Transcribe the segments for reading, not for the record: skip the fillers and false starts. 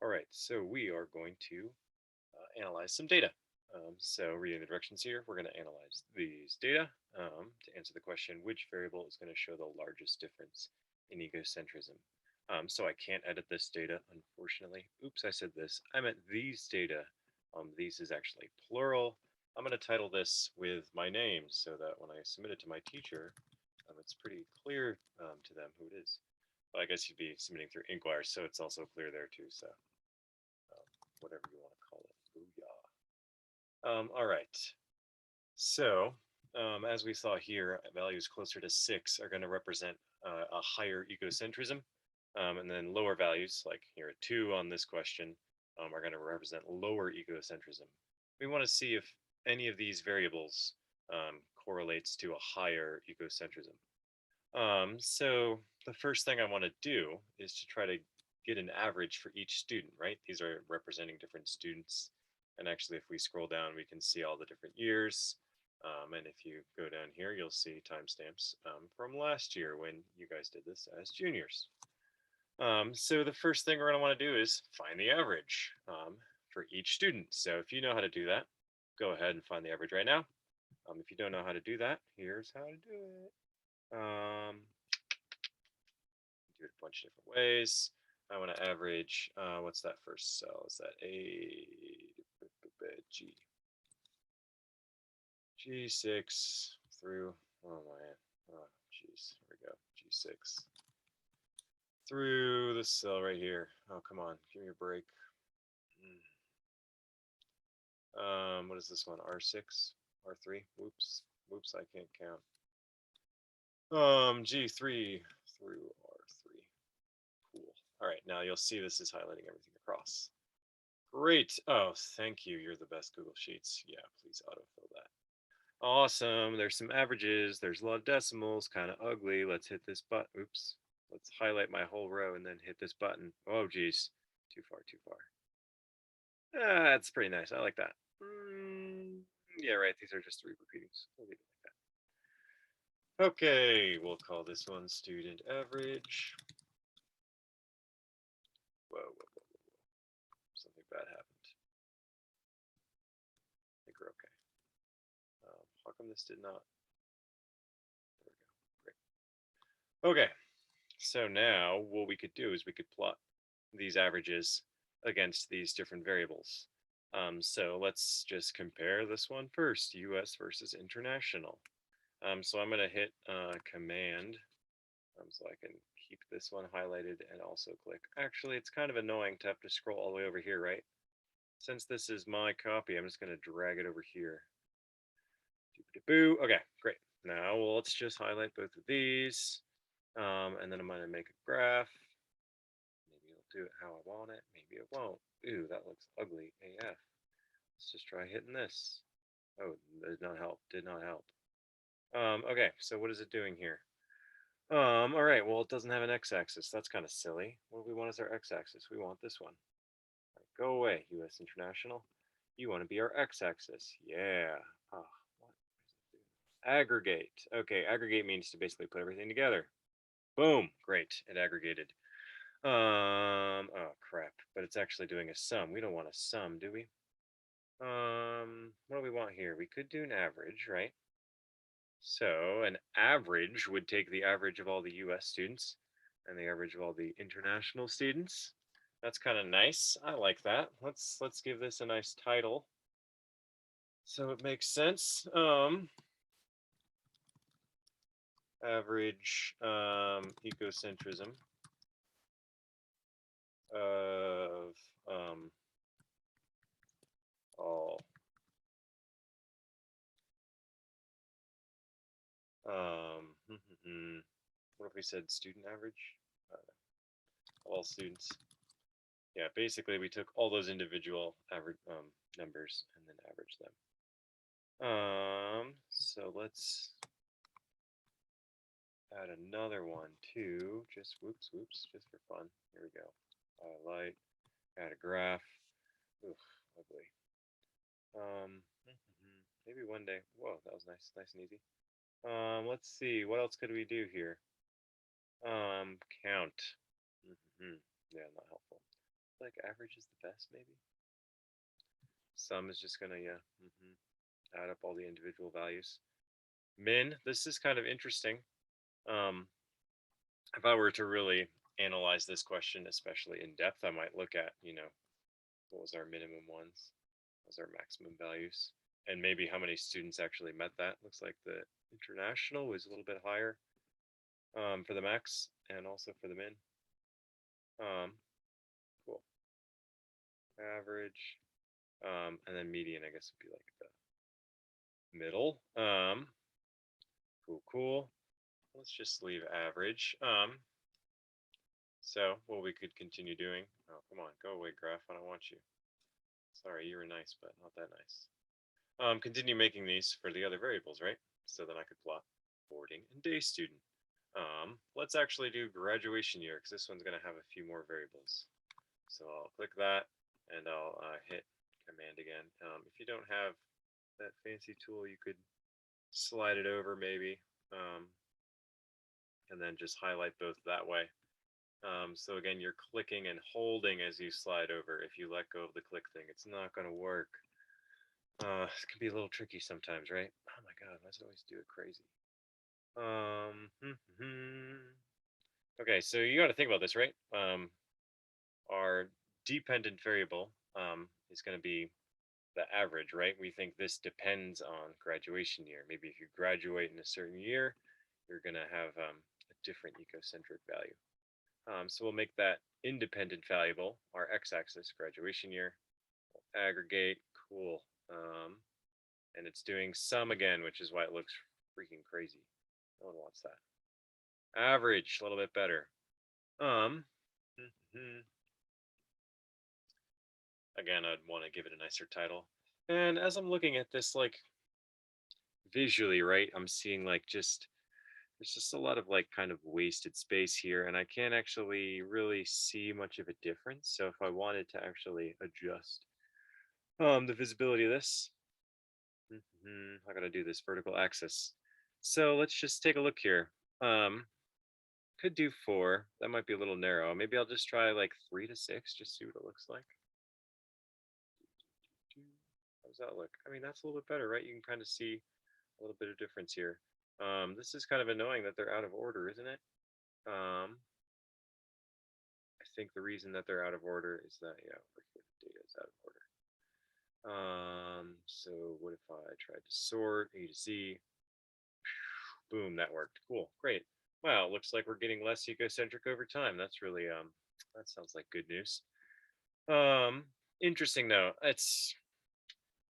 All right, so we are going to analyze some data. So reading the directions here, we're going to analyze these data to answer the question, which variable is going to show the largest difference in egocentrism. So I can't edit this data, unfortunately. Oops, I said this. I meant these data. These is actually plural. I'm going to title this with my name so that when I submit it to my teacher, it's pretty clear to them who it is. Well, I guess you'd be submitting through Inkwire, so it's also clear there too. So whatever you want to call it. Booyah. All right. So as we saw here, values closer to 6 are going to represent a higher egocentrism. And then lower values, like here a 2 on this question, are going to represent lower egocentrism. We want to see if any of these variables correlates to a higher egocentrism. So the first thing I want to do is to try to get an average for each student, right? These are representing different students. And actually, if we scroll down, we can see all the different years. And if you go down here, you'll see timestamps from last year when you guys did this as juniors. So the first thing we're going to want to do is find the average for each student. So if you know how to do that, go ahead and find the average right now. If you don't know how to do that, here's how to do it. Do it a bunch of different ways. I want to average, what's that first cell? Is that G? G6 through, oh man, oh geez, here we go, G6. Through this cell right here. Oh, come on, give me a break. What is this one, R6, R3, whoops, I can't count. G3 through R3. Cool. All right, now you'll see this is highlighting everything across. Great. Oh, thank you. You're the best Google Sheets. Yeah, please autofill that. Awesome. There's some averages. There's a lot of decimals. Kind of ugly. Let's hit this button. Oops. Let's highlight my whole row and then hit this button. Oh, geez. Too far, too far. That's pretty nice. I like that. Yeah, right. These are just 3 repeatings. We'll leave it like that. Okay, we'll call this one student average. Whoa. Something bad happened. I think we're okay. How come this did not? There we go. Great. Okay, so now what we could do is we could plot these averages against these different variables. So let's just compare this one first, US versus international. So I'm going to hit Command so I can keep this one highlighted and also click. Actually, it's kind of annoying to have to scroll all the way over here, right? Since this is my copy, I'm just going to drag it over here. Boo. Okay, great. Now let's just highlight both of these. And then I'm going to make a graph. Maybe it'll do it how I want it. Maybe it won't. Ooh, that looks ugly AF. Let's just try hitting this. Oh, did not help. Did not help. Okay, so what is it doing here? All right, well, it doesn't have an x-axis. That's kind of silly. What do we want as our x-axis? We want this one. Right, go away, US International. You want to be our x-axis. Yeah. Oh, what is it doing? Aggregate. Okay, aggregate means to basically put everything together. Boom. Great. It aggregated. Oh crap. But it's actually doing a sum. We don't want a sum, do we? What do we want here? We could do an average, right? So an average would take the average of all the US students and the average of all the international students. That's kind of nice. I like that. Let's give this a nice title so it makes sense. Average egocentrism of all what if we said student average? All students. Yeah, basically we took all those individual average numbers and then averaged them. So let's add another one too. Just whoops, just for fun. Here we go. Highlight, add a graph. Oof, ugly. Maybe one day. Whoa, that was nice and easy. Let's see, what else could we do here? Count. Yeah, not helpful. like average is the best, maybe. Sum is just gonna, yeah, add up all the individual values. Min, this is kind of interesting. If I were to really analyze this question, especially in depth, I might look at, what was our minimum ones? What was our maximum values? And maybe how many students actually met that. Looks like the international was a little bit higher for the max and also for the min. Cool. Average. And then median, I guess, would be like the middle. Cool. Let's just leave average. So what we could continue doing. Oh, come on, go away, graph. I don't want you. Sorry, you were nice, but not that nice. Continue making these for the other variables, right? So then I could plot boarding and day student. Let's actually do graduation year because this one's going to have a few more variables. So I'll click that and I'll hit command again. If you don't have that fancy tool, you could slide it over maybe, and then just highlight both that way. So again, you're clicking and holding as you slide over. If you let go of the click thing, it's not going to work. It can be a little tricky sometimes, right? Oh my God, let's always do it crazy. Okay, so you got to think about this, right? Our dependent variable is going to be the average, right? We think this depends on graduation year. Maybe if you graduate in a certain year, you're going to have a different ecocentric value. So we'll make that independent variable, our x-axis, graduation year, aggregate, cool. And it's doing sum again, which is why it looks freaking crazy. No one wants that. Average, a little bit better. Again, I'd want to give it a nicer title. And as I'm looking at this, like visually, right, I'm seeing like there's just a lot of like kind of wasted space here, and I can't actually really see much of a difference. So if I wanted to actually adjust the visibility of this, I gotta do this vertical axis. So let's just take a look here. Could do 4. That might be a little narrow. Maybe I'll just try like 3 to 6, just see what it looks like. How does that look? I mean, that's a little bit better, right? You can kind of see a little bit of difference here. This is kind of annoying that they're out of order, isn't it? I think the reason that they're out of order is that, yeah, over here the data is out of order. So what if I tried to sort A to Z? Boom, that worked. Cool, great. Wow, looks like we're getting less ecocentric over time. That's really that sounds like good news. Interesting though. It's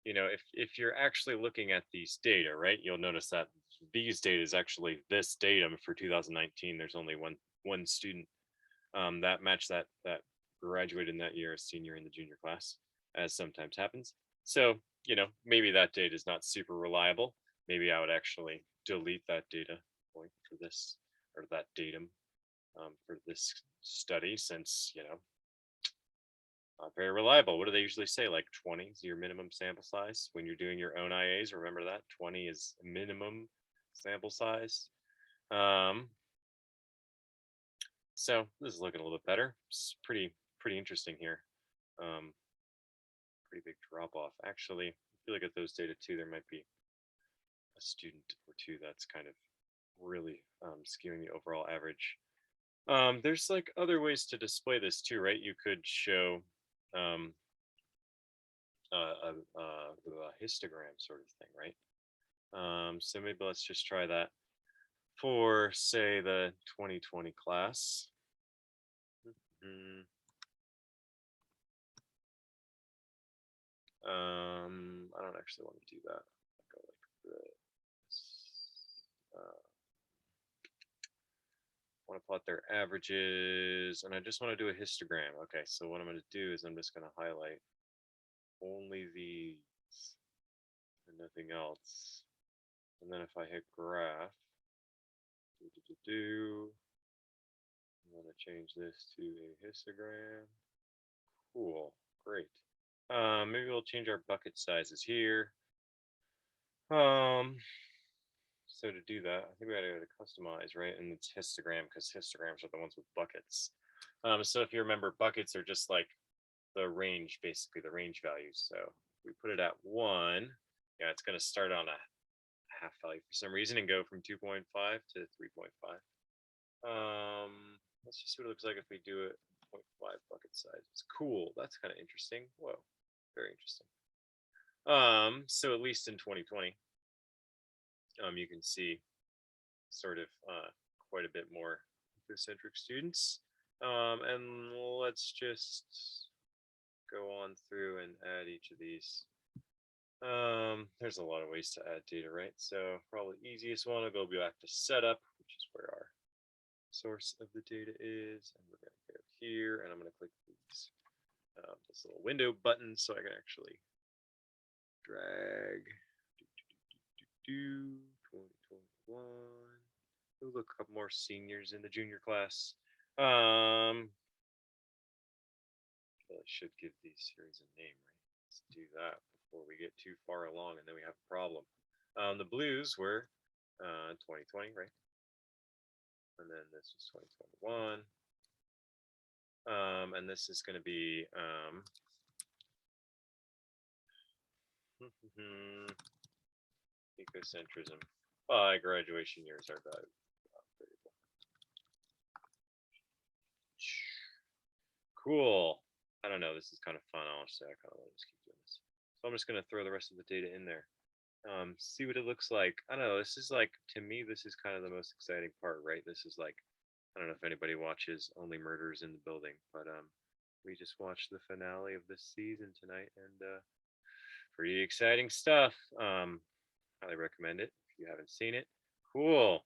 if you're actually looking at these data, right, you'll notice that these data is actually this datum for 2019. There's only one student that matched that graduated in that year, a senior in the junior class, as sometimes happens. So maybe that data is not super reliable. Maybe I would actually delete that data point for this, or that datum for this study, since not very reliable. What do they usually say? Like 20 is your minimum sample size when you're doing your own IAs. Remember that 20 is minimum sample size. So this is looking a little bit better. It's pretty interesting here. Pretty big drop off. Actually, if you look at those data too, there might be a student or two that's kind of really skewing the overall average. There's like other ways to display this too, right? You could show a histogram sort of thing, right? So maybe let's just try that for, say, the 2020 class. I don't actually want to do that. I'll go like this. I want to plot their averages, and I just want to do a histogram. Okay, so what I'm going to do is I'm just going to highlight only these and nothing else. And then if I hit graph, I'm going to change this to a histogram. Cool, great. Maybe we'll change our bucket sizes here. So to do that, I think we got to go to customize, right? And it's histogram, because histograms are the ones with buckets. So if you remember, buckets are just like the range, basically the range values. So if we put it at 1, yeah, it's going to start on a half value for some reason and go from 2.5 to 3.5. Let's just see what it looks like if we do it 0.5 bucket size. It's cool. That's kind of interesting. Whoa, very interesting. So at least in 2020, you can see sort of quite a bit more ecocentric students. And let's just go on through and add each of these. There's a lot of ways to add data, right? So probably easiest one will go back to setup, which is where our source of the data is, and we're going to go here, and I'm going to click these this little window button so I can actually drag 2021. Oh, look, a couple more seniors in the junior class. I should give these series a name, right? Let's do that before we get too far along, and then we have a problem. The blues were 2020, right? And then this is 2021. And this is going to be ecocentrism by graduation years are valued. Cool. I don't know. This is kind of fun. Honestly, I kind of want to just keep doing this. So I'm just going to throw the rest of the data in there. See what it looks like. I don't know. This is like, to me, this is kind of the most exciting part, right? This is like, I don't know if anybody watches Only Murders in the Building, but we just watched the finale of this season tonight, and pretty exciting stuff. Highly recommend it if you haven't seen it. Cool.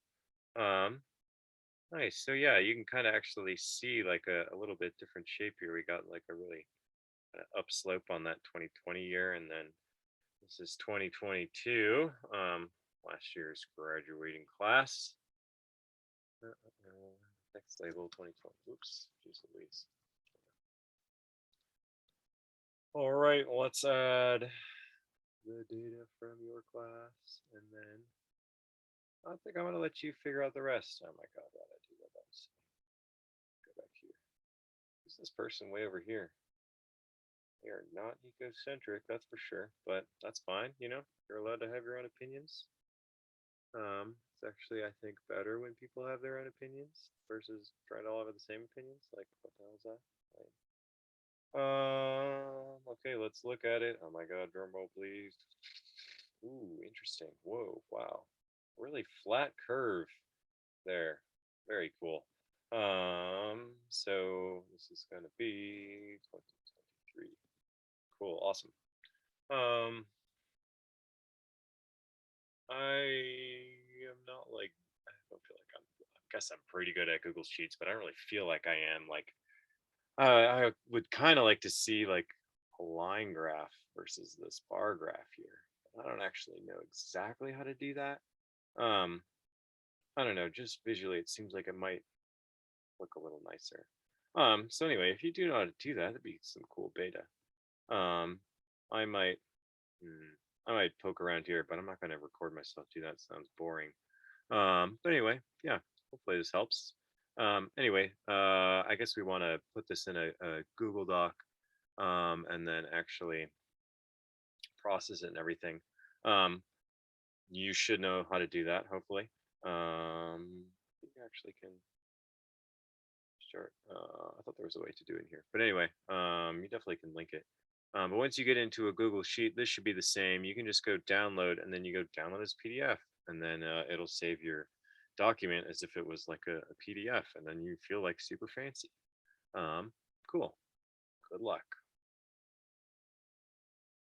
Nice. So yeah, you can kind of actually see like a little bit different shape here. We got like a really upslope on that 2020 year, and then this is 2022, last year's graduating class. Next label 2020. Oops, geez Louise. All right, let's add the data from your class, and then I think I'm going to let you figure out the rest. Oh my God, why did I do that? Go back here. Who's this person way over here? They are not ecocentric, that's for sure, but that's fine. You know, you're allowed to have your own opinions. It's actually, I think, better when people have their own opinions versus trying to all have the same opinions. Like, what the hell is that? Okay, let's look at it. Oh my God, drum roll, please. Ooh, interesting. Whoa, wow. Really flat curve there. Very cool. So this is going to be 2023. Cool, awesome. I am not like, I don't feel like I guess I'm pretty good at Google Sheets, but I don't really feel like I am. Like, I would kind of like to see like a line graph versus this bar graph here. I don't actually know exactly how to do that. I don't know, just visually it seems like it might look a little nicer. So anyway, if you do know how to do that, that'd be some cool beta. I might poke around here, but I'm not going to record myself do that. Sounds boring. But anyway, yeah, hopefully this helps. Anyway, I guess we want to put this in a Google Doc, and then actually process it and everything. You should know how to do that, hopefully. You actually can start. I thought there was a way to do it here, but anyway, you definitely can link it. But once you get into a Google Sheet, this should be the same. You can just go download, and then you go download as PDF, and then it'll save your document as if it was like a PDF, and then you feel like super fancy. Cool. Good luck.